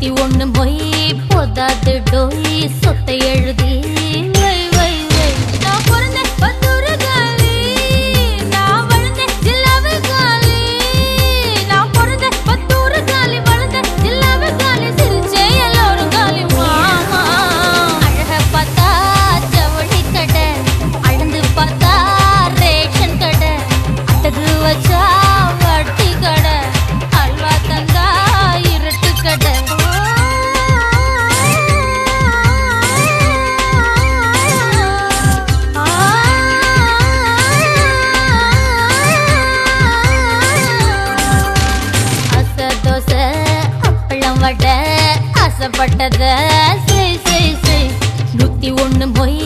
101 மொய் போதாது டோய் சொத்தை எழுதி வை வை வை நான் பிறந்த பத்தூரு காலி நான் வளர்ந்த ஜில்லாவு காலி நான் பிறந்த பத்தூரு காலி வளர்ந்த ஜில்லாவு காலி சிரிச்சே எல்லாரும் காலி மாமா அழக பார்த்தா ஜவுளி கடை அழந்து பார்த்தா ரேஷன் கடை அட்டகு வச்சா வட்டி கடை அல்வா தந்தா இருட்டு கடை வடை ஆசைப்பட்டத செய் செய் செய் 101 மொய்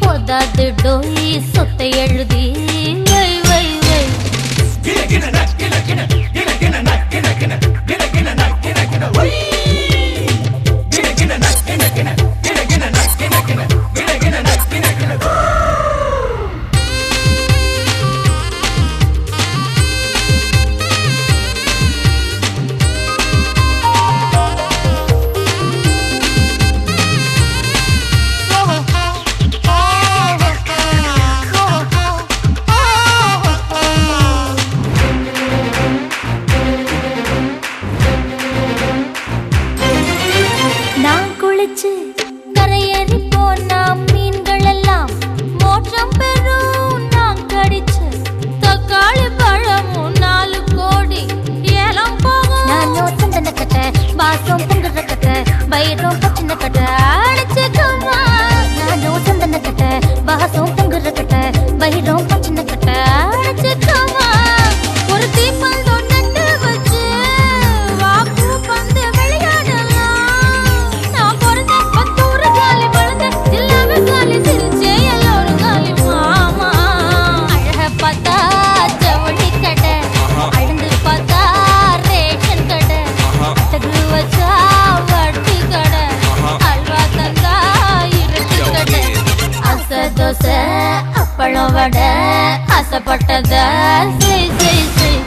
போதாது டோய் சொத்தை எழுதி வை வை வை கரையேறி போனா மீன்கள் எல்லாம் மோட்சம் பெறும் நான் கடிச்சு தக்காளி பழமும் 4 கோடி ஏலம் போகும் நானும் சந்தன கட்ட பாசம் பொங்குற கட்ட பயிரும் பச்சின கட்ட அடிச்சுக்கமா நானும் சந்தன கட்ட பாசம் பொங்குற கட்ட பயிரும் பச்சின கட்ட அடிச்சுக்கமா ஒரு தீப்பந்தம் நட்டு வச்சு வாக்கு பந்து அப்பளம் வடை ஆசைப்பட்டத செய் செய் செய்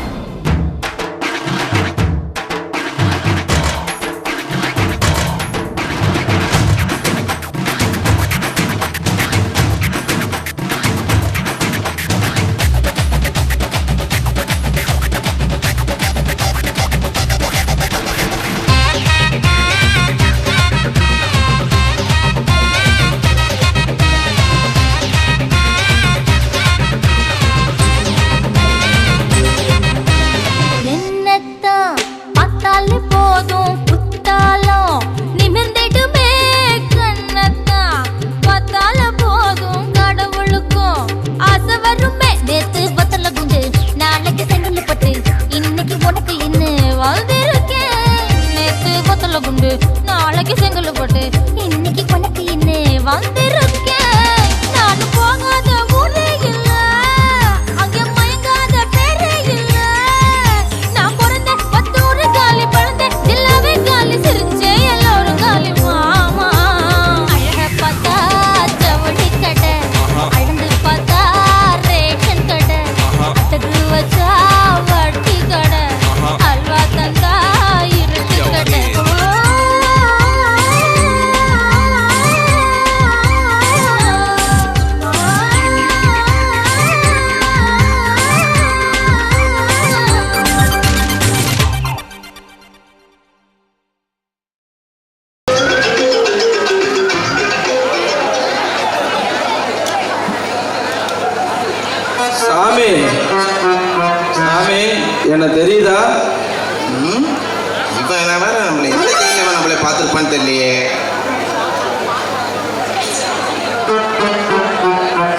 நாளைக்கு செங்கல் போட்டு இன்னைக்கு உனக்கு இன்னும் வந்திருக்கேன் நான் போகாத ஊரே இல்ல அங்க மயங்காத பேரே இல்ல நான் பிறந்த பத்தூரு காலி பழந்த ஜில்லாவே காலி சிரிச்சே எல்லாரும் காலி மாமா அழக பார்த்தா ஜவுளி கடை அழந்து பார்த்தா ரேஷன் கடை அட்டகு வச்சா வட்டி கடை அல்வா தந்தா இருட்டு கடை சாமி சாமி என்ன தெரியுதா? இப்போ வேற நம்மளை எந்த கையில் நம்மளை பார்த்துருப்பான்னு தெரியலையே.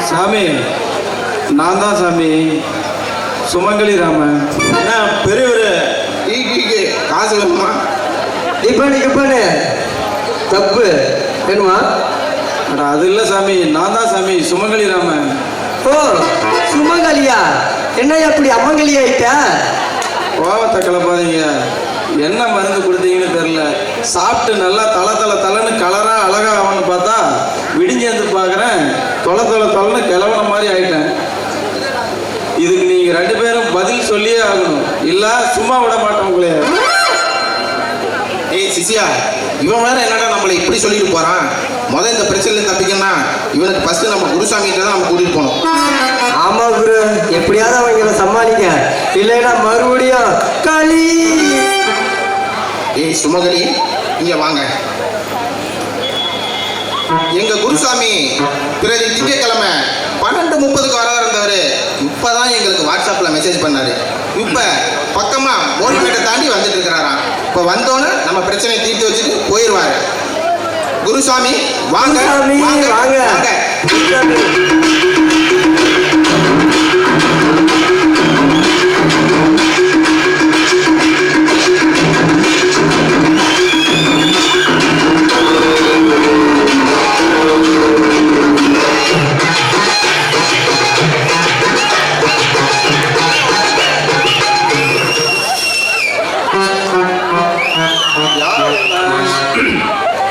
சாமி நான் தான் சாமி, சுமங்கலி ராமன். என்ன பெரியவர் டீக்கு காசு வேணுமா? இப்ப தப்பு வேணுமா? அது இல்லை சாமி, நான் தான் சாமி, சுமங்கலி ராமன். ஓ சுமங்கலியா? என்ன அப்படி அம்மங்கலி ஆயிட்டா? கோவத்தை கிளப்பாதீங்க. என்ன மருந்து கொடுத்தீங்கன்னு தெரியல. சாப்பிட்டு நல்லா தலை கலரா அழகா அவனு பார்த்தா விடிஞ்சேந்து பார்க்குறேன் தொலை கிளவன மாதிரி ஆயிட்டேன். இதுக்கு நீங்க 2 பேரும் பதில் சொல்லியே ஆகணும், இல்ல சும்மா விட மாட்டோம் உங்களே. ஏய் ஈஸியா இவன் வேற என்னடா நம்மளை இப்படி சொல்லிட்டு போறான். இந்த பிரச்சனையில தப்பிக்கணும்னா இவனுக்கு ஃபர்ஸ்ட் நம்ம குருசாமிகிட்ட தான் நம்ம கூட்டிட்டு போகணும். ஆமா குரு, எப்படியாவது அவங்களை சமாளிக்க, இல்லைன்னா மறுபடியும் களி. ஏய் சுமகலி, இங்க வாங்க. எங்க குருசாமி பிறகு திங்கட்கிழமை 12:30 வர இருந்தவர் இப்பதான் எங்களுக்கு வாட்ஸ்அப்ல மெசேஜ் பண்ணாரு. இப்ப பக்கமா மோரிப்பேட்டை தாண்டி வந்துட்டு இருக்கிறாராம். இப்ப வந்தோன்னு நம்ம பிரச்சனையை தீர்த்து வச்சுட்டு போயிடுவாரு. குருசாமி வாங்க வாங்க வாங்க.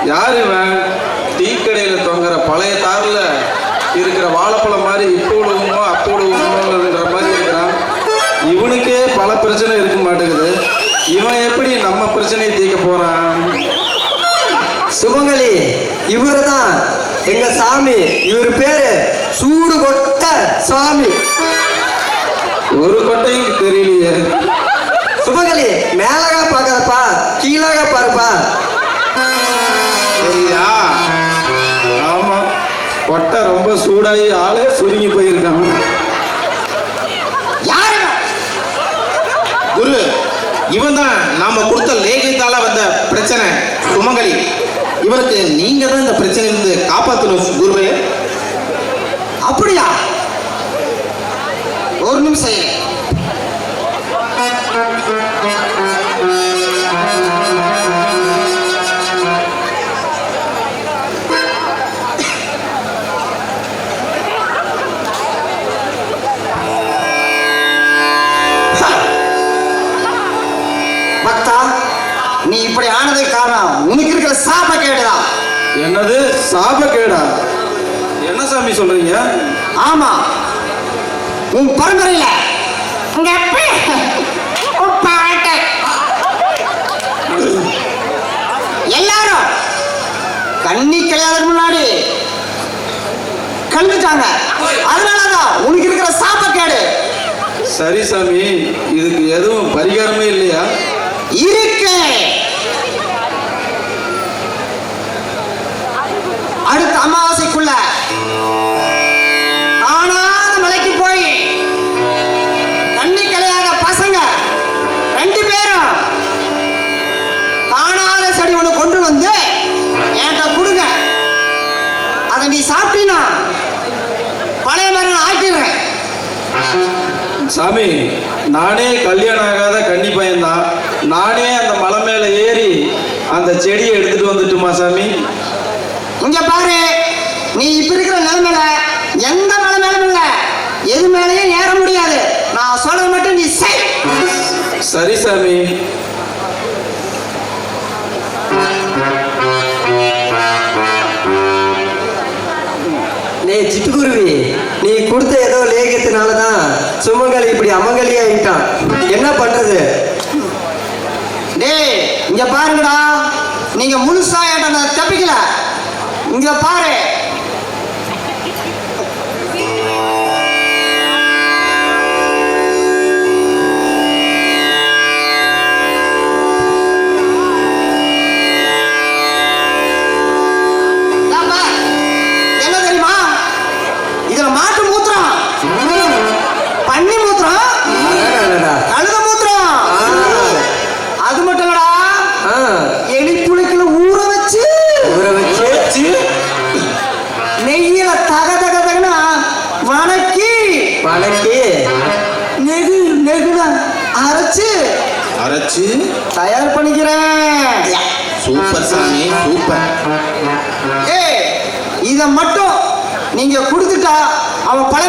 யார் இவன்? டீ கடையில் தொங்குற பழைய தாரில் இருக்கிற வாழைப்பழம் மாதிரி இப்போ விழுகுமோ அப்போ விழுகுமோங்கிற மாதிரி இருக்கிறான். இவனுக்கே பல பிரச்சனை இருக்க மாட்டேங்குது. இவன் எப்படி நம்ம பிரச்சனையை தீர்க்க போறான்? சுமங்கலி, இவரு தான் எங்க சாமி. இவர் பேரு சூடு கொட்ட சாமி. ஒரு கொட்டையும் தெரியலையே. சுமங்கலி, மேலகா பார்க்காதப்பா, கீழாக பாருப்பா. சரியா? ஆமா, கொட்டை ரொம்ப சூடாகி ஆளே சுருங்கி போயிருக்கான். குரு, இவன் தான் நாம கொடுத்த லேகியத்தால வந்த பிரச்சனை சுமங்கலி. இவனுக்கு நீங்க தான் இந்த பிரச்சனையிலிருந்து காப்பாற்றணும் குருவே. அப்படியா? ஒரு நிமிஷம். பக்தா, நீ இப்படி ஆனதுக்கு காரணம் உனக்கு இருக்கிற சாப கேடுதான். என்னது சாபக்கேடா? என்ன சாமி சொல்றீங்க? ஆமா, உன் பரம்பரையில உங்க அப்பா, உன் பாட்ட எல்லாரும் கண்ணி கல்யாணத்துக்கு முன்னாடி கண்டுட்டாங்க. அதனாலதான் உனக்கு இருக்கிற சாபக்கேடு. சரி சாமி, இதுக்கு எதுவும் பரிகாரமே இல்லையா? இருக்கு. அடுத்த அமாவாசைக்குள்ள காணாத மலைக்கு போய் தண்ணி கலையாத பசங்க 2 பேரும் காணாத செடி ஒண்ணு கொண்டு வந்து என்கிட்ட கொடுங்க. அதை நீ சாப்பிட்டீன்னா பழைய மாதிரி நான் ஆக்கிடுறேன். சாமி, நானே கல்யாணம் ஆகாத கன்னி பையன்தான். நானே அந்த மலை மேல ஏறி அந்த செடியை எடுத்துட்டு வந்துட்டுமா சாமி? இங்க பாரு, நீ இப்ப இருக்கிற நிலைமையில எந்த மலை மேலும் இல்ல, எது மேலேயும் ஏற முடியாது. நான் சொல்றது மட்டும் நீ செய். சரி சாமி. நீ சிட்டுக்குருவி, நீ கொடுத்த ஏதோ லேகியத்தினாலதான் சுமங்கலி இப்படி அமங்கலி ஆகிட்டான். என்ன பண்றது? டேய், இங்க பாருங்கடா, நீங்க முழுசா என்கிட்ட தப்பிக்கல. இங்க பாரு, என்ன தெரியுமா? இதுல மாட்டு மூத்திரம், பன்னி மூத்திரம், அடடடடா. கழுத மூத்திரம். அது மட்டும் இல்லடா, ஆ, எலி புளிக்குள்ள ஊற வச்சு ஊற வச்சு நெய்யில தக தக தகனா வணக்கி வணக்கி நெகு நெகுன அரைச்சு அரைச்சு தயார் பண்ணிக்கிறேன். சூப்பர் சாமி, சூப்பர். ஏய், இத மட்டும் நீங்க கொடுத்துட்டா அவன் பல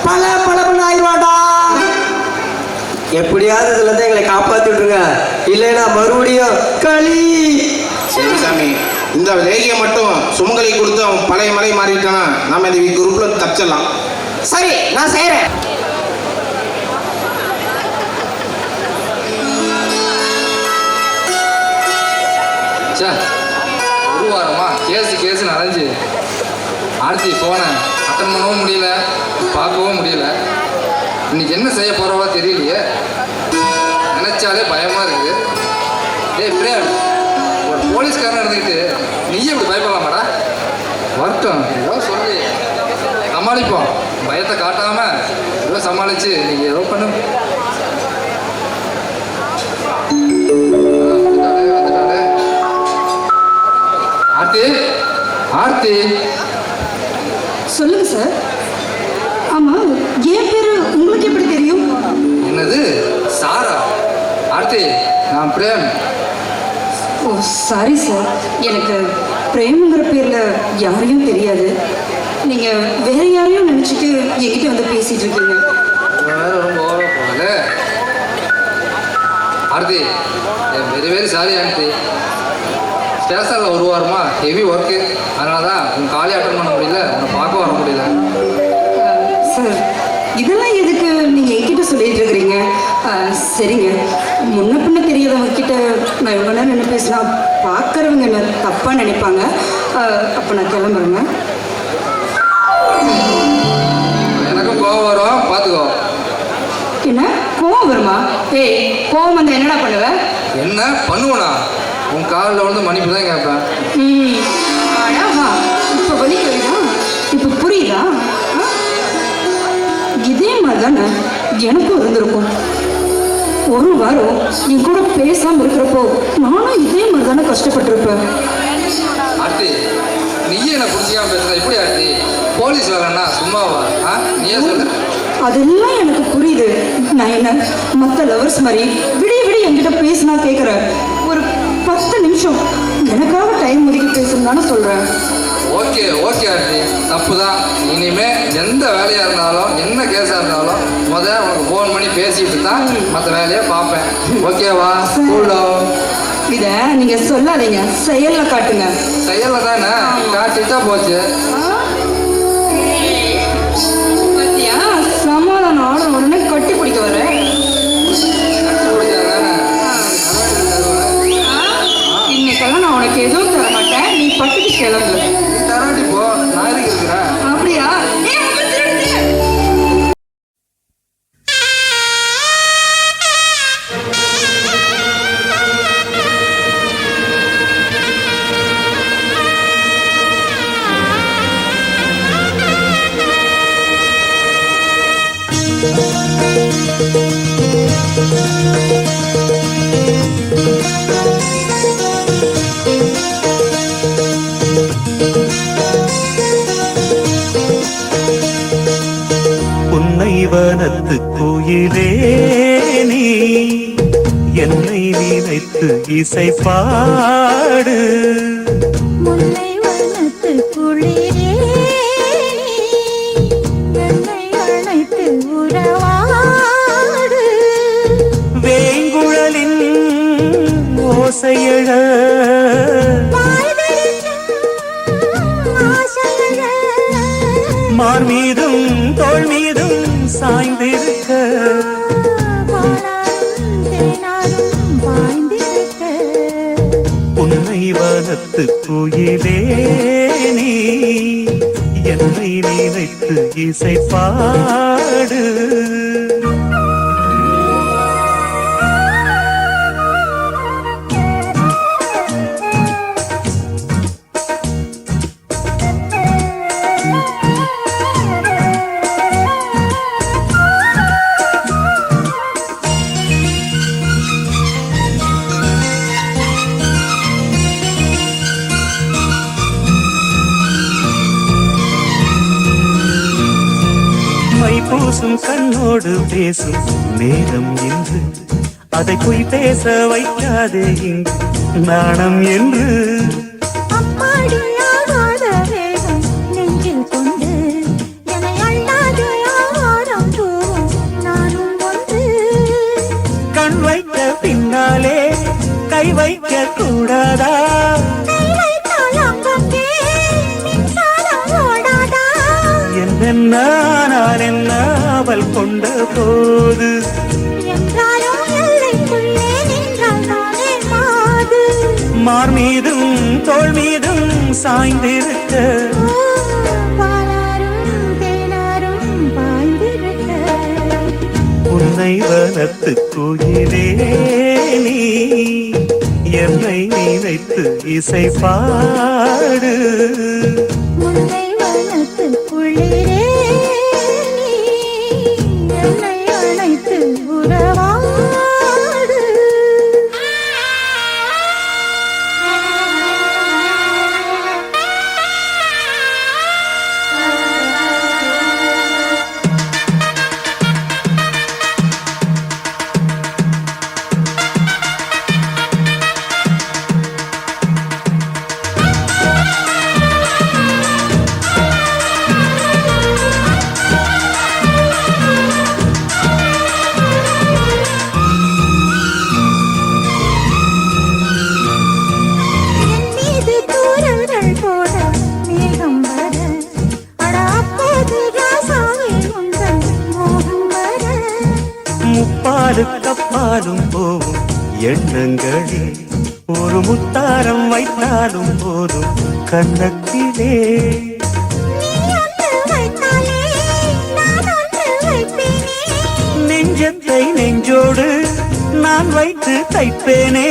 பல ஆயிடுவாடா. எப்படியாவது இதுல இருந்து எங்களை காப்பாத்தி விட்டுருங்க, இல்லைன்னா மறுபடியும் களி. சரி சாமி, இந்த லேகியம் மட்டும் சுமங்கலி கொடுத்து அவன் பழைய மலை மாறிட்டானா நாம இந்த குரூப்ல தப்பிச்சிடலாம். சரி, நான் செய்யறேன். சே, ஒரு வாரமா கேஸு அலைஞ்சு ஆர்த்தி ஃபோனை அட்டன் பண்ணவும் முடியல, பார்க்கவும் முடியல. இன்னைக்கு என்ன செய்ய போகிறவா தெரியலையே, நினைச்சாலே பயமாக இருக்குது. டேய் பிரேம், ஒரு போலீஸ்காரன் இருந்துக்கிட்டு நீயே இப்படி பயப்படலாமாடா? வரட்டும், ஏதோ சொல்லி சமாளிப்போம். பயத்தை காட்டாம ஏதோ சமாளிச்சு நீங்க ஏதோ பண்ணு. வந்துட்டாளே. ஆர்த்தி, ஆர்த்தி. சொல்லுங்க சார். ஆமா, என் பேரு உங்களுக்கு எப்படி தெரியும்? என்னது சாரா? ஆர்த்தி, நான் பிரேம். ஓ சாரி சார், எனக்கு பிரேம்ங்கிற பேர்ல யாரையும் தெரியாது. நீங்க வேற யாரையும் நினைச்சிட்டு என்கிட்ட வந்து பேசிட்டு இருக்கீங்க. வேற ரொம்ப ஓவரா போகல. Aarthi, very very sorry Aarthi. ஸ்டேஷனில் ஒரு வாரமா ஹெவி ஒர்க்கு, அதனால தான் உன் காலையை அட்டன் பண்ண முடியல, உன்னை பார்க்க வர முடியல. சார், இதெல்லாம் எதுக்கு நீங்க என்கிட்ட சொல்லிட்டு இருக்கிறீங்க? சரிங்க, முன்ன பின்ன தெரியாதவங்க கிட்ட நான் இவ்வளோ நேரம் என்ன பேசினா பார்க்குறவங்க என்ன தப்பாக நினைப்பாங்க. அப்போ நான் கிளம்புறேங்க. எனக்கும் கோவம் வரும், பார்த்துக்கோ. என்ன கோவம் வருமா? ஏய், கோவம் வந்து என்னடா பண்ணுவ? என்ன பண்ணுவனா? உன் காலில் வந்து மன்னிப்பு தான் கேட்பேன். அழகா, இப்போ வலிக்குதா? இப்போ புரியுதா? இதே மாதிரி தானே எனக்கும் இருந்திருக்கும். ஒரு வாரம் என் கூட பேசாமல் இருக்கிறப்போ நானும் இதே மாதிரி தானே கஷ்டப்பட்டிருப்பேன். ஆர்த்தி, நீயே என்ன பிடிச்சிக்காம பேசுற எப்படி ஆர்த்தி? போலீஸ் வேலைன்னா சும்மாவா? நீயே சொல்லு. அதெல்லாம் எனக்கு புரியுது. நான் என்ன மற்ற லவர்ஸ் மாதிரி விடிய விடிய என்கிட்ட பேசினா கேட்குறேன். ஒரு 10 நிமிஷம் எனக்காக டைம் ஒதுக்கி பேசணும்னு சொல்கிறேன். ஓகே ஓகே ஆர்த்தி, தப்பு தான். இனிமே எந்த வேலையாக இருந்தாலும் என்ன கேஸாக இருந்தாலும் உனக்கு ஃபோன் பண்ணி பேசிட்டு தான் மற்ற வேலையை பார்ப்பேன். ஓகேவா? கூடோ இதை நீங்கள் சொல்லாதீங்க, செயலில் காட்டுங்க. செயலில் தானே காட்டிட்டா போச்சு. பத்தியா, சமாதானம் ஆன உடனே கட்டி பிடிக்க வர. இன்னைக்கெல்லாம் நான் உனக்கு எதுவும் தர மாட்டேன், நீ பட்டுக்கு கிளம்பு. தராட்டி போ, நான் இருக்கிறேன். அப்படியா? வனத்து கோயிலே நீ என்னை நினைத்து இசை பாடு. முல்லை வனத்து குளிரே என்னை அழைத்து உறவாடு. வேங்குழலின் ஓசையழ மார் மீதும் தோள் மீதும் சாய்ந்திருக்க உன்னை வனத்து கோயிலே நீ என்னை நினைத்து இசை பாடு. பூசும் கண்ணோடு பேசும் நேரம் என்று அதை போய் பேச வைக்காதே இங்கு நாணம் என்று. அம்மாடியாகாத வேகம் நெஞ்சில் கொண்டு என்னை அல்லாத ஆரம் தூவும் நானும் ஒன்று. கண் வைத்த பின்னாலே கை வைக்க கூடாதா? என்னென்ன நான் என்ன அவள் கொண்ட போது மார் மீதும் தோள் மீதும் சாய்ந்திருக்க பாலாரும் தேனாரும் பாய்ந்திருக்க உன்னை வனத்து குயிலே நீ என்னை நினைத்து இசை பாடு முல்லை வனத்து குளிரே நீ என்னை அழைத்து உறவாடு கப்பாலும் போகும் எண்ணங்களே ஒரு முத்தாரம் வைத்தாலும் போதும் கண்ணத்திலே நெஞ்சத்தை நெஞ்சோடு நான் வைத்து தைப்பேனே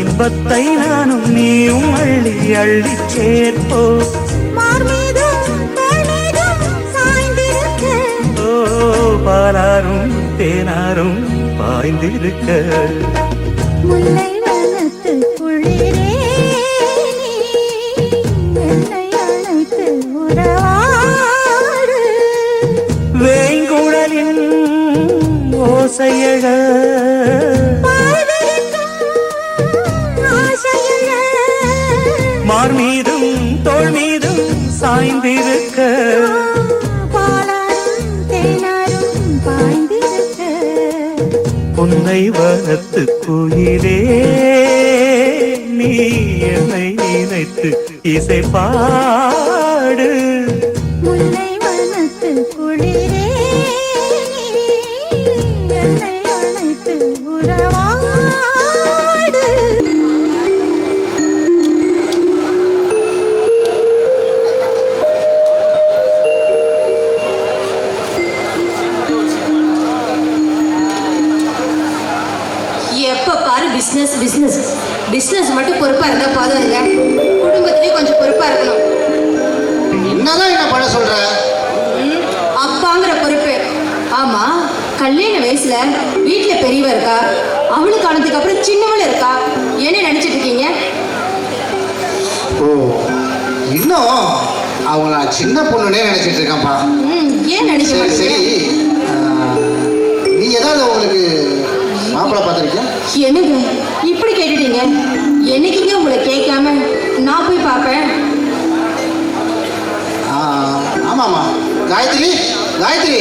இன்பத்தை நானும் நீயும் அள்ளி அள்ளி சேர்ப்போ பாலாரும் தேனாரும் பாய்ந்திருக்க முல்லை வனத்து குளிரே என்னை அழைத்து உறவாடு வேங்குழலின் ஓசையழ மார் மீதும் தோள் மீதும் சாய்ந்திருக்க உன்னை வனத்து குயிலே நீ என்னை நினைத்து இசை பாடு முல்லை வனத்து குளிரே என்னை அழைத்து உறவாடு பிஸ்னஸ் பிஸ்னஸ் பிஸ்னஸ் மட்டும் பொறுப்பாக இருந்தால் போதும் இல்லை, குடும்பத்துலேயும் கொஞ்சம் பொறுப்பாக இருக்கணும். என்னதான் என்ன பண்ண சொல்ற? அப்பாங்கிற பொறுப்பு. ஆமாம், கல்யாண வயசுல வீட்டில் பெரியவ இருக்கா, அவளுக்கு ஆனதுக்கு அப்புறம் சின்னவள் இருக்கா, என்ன நினச்சிட்டு இருக்கீங்க? ஓ, இன்னும் அவங்க நான் சின்ன பொண்ணுனே நினைச்சிட்டு இருக்கேன்ப்பா. ஏன் நினைக்க சரி, நீ ஏதாவது உங்களுக்கு மாப்பிள்ளை பார்த்துருக்கியா? என்னங்க இப்படி கேட்டுட்டீங்க? என்னைக்குங்க உங்களை கேட்காம நான் போய் பார்ப்பேன்? ஆமாம்மா. காயத்ரி, காயத்ரி.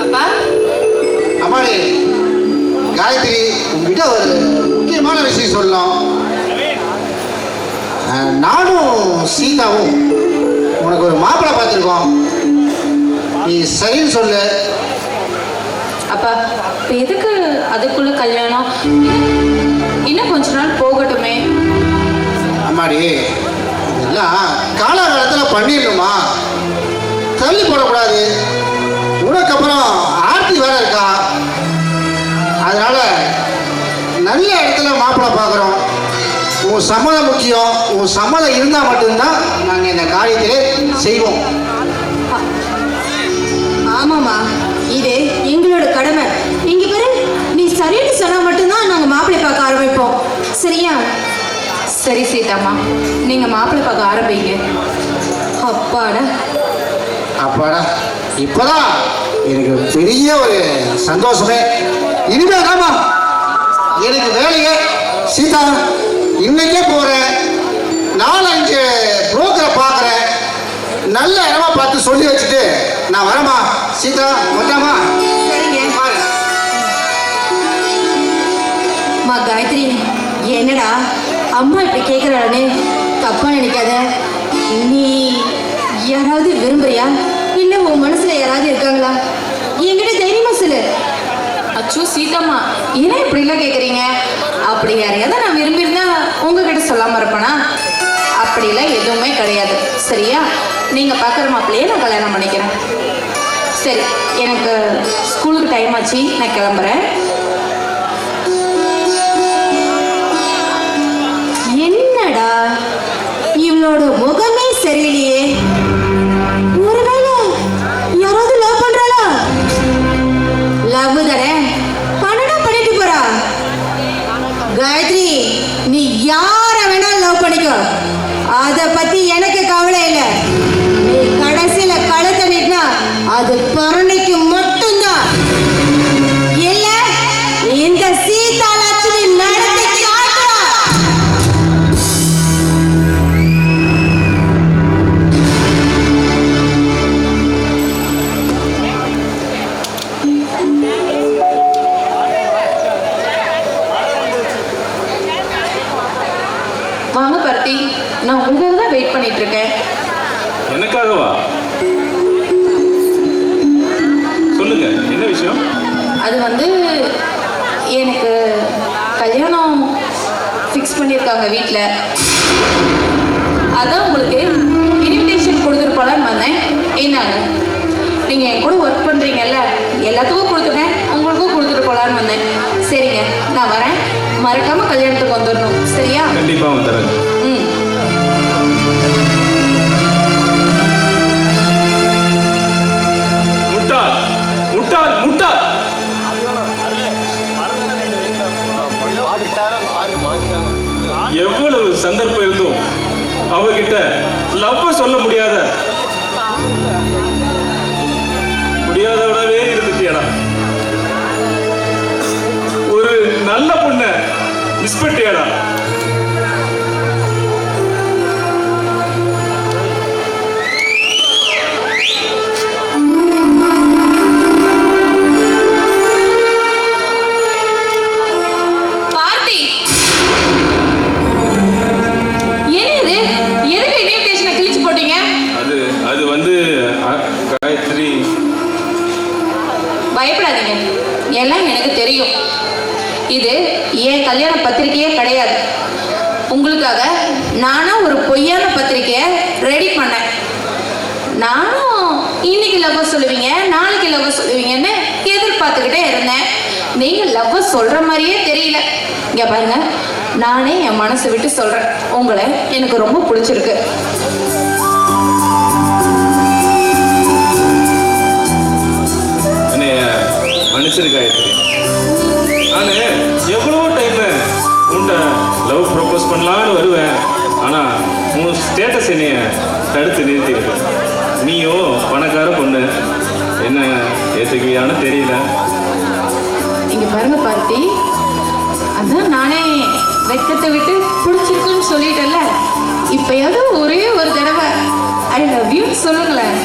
அப்பா. அம்மாடி காயத்ரி, உங்ககிட்ட ஒரு முக்கியமான விஷயம் சொல்லணும். நானும் சீதாவும் உனக்கு ஒரு மாப்பிள்ளை பார்த்துருக்கோம். நீ சரின்னு சொல்லு. அப்பா, இப்போ எதுக்கு அதுக்குள்ள கல்யாணம்? இன்னும் கொஞ்ச நாள் போகட்டுமே. அம்மாடி, இதெல்லாம் காலகாலத்தில் பண்ணிடணுமா, தள்ளி போடக்கூடாது. உனக்கு அப்புறம் ஆர்த்தி வேற இருக்கா, அதனால நல்ல இடத்துல மாப்பிள்ளை பார்க்குறோம். உன் சம்மதம் முக்கியம். உன் சம்மதம் இருந்தால் மட்டும்தான் நாங்கள் இந்த காரியத்திலே செய்வோம். ஆமாம்மா, இது எங்களோட கடமை. இங்க பாரு, நீ சரின்னு சொன்னா மட்டும்தான் நாங்க மாப்பிள்ளை பார்க்க ஆரம்பிப்போம், சரியா? சரி சீதாம்மா, நீங்க மாப்பிள்ளை பார்க்க ஆரம்பிங்க. அப்பாடா அப்பாடா, இப்போதான் எனக்கு பெரிய ஒரு சந்தோஷமே. இனிமே தாமா எனக்கு வேலையே. சீதா, இன்னைக்கே போறேன், 4-5 புரோக்கரை பார்க்குறேன். நல்ல இடமா பார்த்து சொல்லி வச்சுட்டு நான் வரமா. சீதா, வந்தாமா? சரிங்க. மா காயத்ரி, என்னடா அம்மா இப்படி கேட்குறானே, தப்பா நினைக்காத. நீ யாராவது விரும்புறியா, இல்லை உன் மனசுல யாராவது இருக்காங்களா? ஏன்னா இப்படிலாம் கேட்குறீங்க? அப்படி யாரையாவது நான் விரும்பியிருந்தா உங்ககிட்ட சொல்லாமல் இருப்பேனா? அப்படிலாம் எதுவுமே கிடையாது. சரியா? நீங்கள் பார்க்குற மாப்பிள்ளையே நான் கல்யாணம் பண்ணிக்கிறேன். சரி, எனக்கு ஸ்கூலுக்கு டைம் ஆச்சு, நான் கிளம்புறேன். என்னடா இவளோட முகமே சரியில்லையே. ஒருவேளை யாராவது லவ் பண்றாளா? லவ் தானே, பண்ணிட்டு போறா. காயத்ரி, நீ யார வேணாலும் லவ் பண்ணிக்கோ, அத பத்தி எனக்கு கவலை இல்லை. நீ கடைசியில கழுத்தை நீட்டினா அது பரணிக்கு மட்டும்தான். இல்ல இந்த சீதா லட்சுமி நடத்தி காட்டுறா. வாங்க பர்த்தி, நான் உங்களுக்காக தான் வெயிட் பண்ணிட்டு இருக்கேன். எனக்காகவா? சொல்லுங்க, என்ன விஷயம்? அது வந்து எனக்கு கல்யாணம் ஃபிக்ஸ் பண்ணியிருக்காங்க வீட்டில். அதான் உங்களுக்கு இன்விடேஷன் கொடுத்துட்டு போகலான்னு வந்தேன். என்னங்க, நீங்கள் என் கூட ஒர்க் பண்ணுறீங்கல்ல, எல்லாத்துக்கும் கொடுத்துட்டேன், உங்களுக்கும் கொடுத்துட்டு போகலான்னு வந்தேன். சரிங்க, நான் வரேன். மறக்காமல் கல்யாணத்துக்கு வந்துடணும். சரியா? கண்டிப்பாக வந்துடுறேன். ம். முட்டாள் முட்டாள் முட்டாள்! எவ்வளவு சந்தர்ப்பம் இருந்தும் அவகிட்ட லவ் சொல்ல முடியாதவனவே இருந்துட்டியடா. ஒரு நல்ல பொண்ண மிஸ் பண்ணிட்டியடா. பயப்படாதீங்க, எல்லாம் எனக்கு தெரியும். இது என் கல்யாண பத்திரிக்கையே கிடையாது. உங்களுக்காக நானும் ஒரு பொய்யான பத்திரிக்கையை ரெடி பண்ணேன். நானும் இன்னைக்கு லவ் சொல்லுவீங்க, நாளைக்கு லவ் சொல்லுவீங்கன்னு எதிர்பார்த்துக்கிட்டே இருந்தேன். நீங்க லவ் சொல்ற மாதிரியே தெரியல. இங்க பாருங்க, நானே என் மனசு விட்டு சொல்றேன், உங்களை எனக்கு ரொம்ப பிடிச்சிருக்கு. மன்னிச்சிருக்காயத்ரி, நான் எவ்வளவோ டைம் உன்ட்ட லவ் ப்ரப்போஸ் பண்ணலான்னு வருவேன். ஆனால் உன் ஸ்டேட்டஸ் என்னைய தடுத்து நிறுத்திருக்கு. நீயும் பணக்கார பொண்ணு, என்ன ஏற்றுக்குவியான்னு தெரியல. இங்க பாருங்க பார்த்தி, அதான் நானே வெக்கத்தை விட்டு பிடிச்சிருக்குன்னு சொல்லிட்டேன்ல, இப்பயாவது ஒரே ஒரு தடவை ஐ லவ் யூ சொல்லுங்களேன்.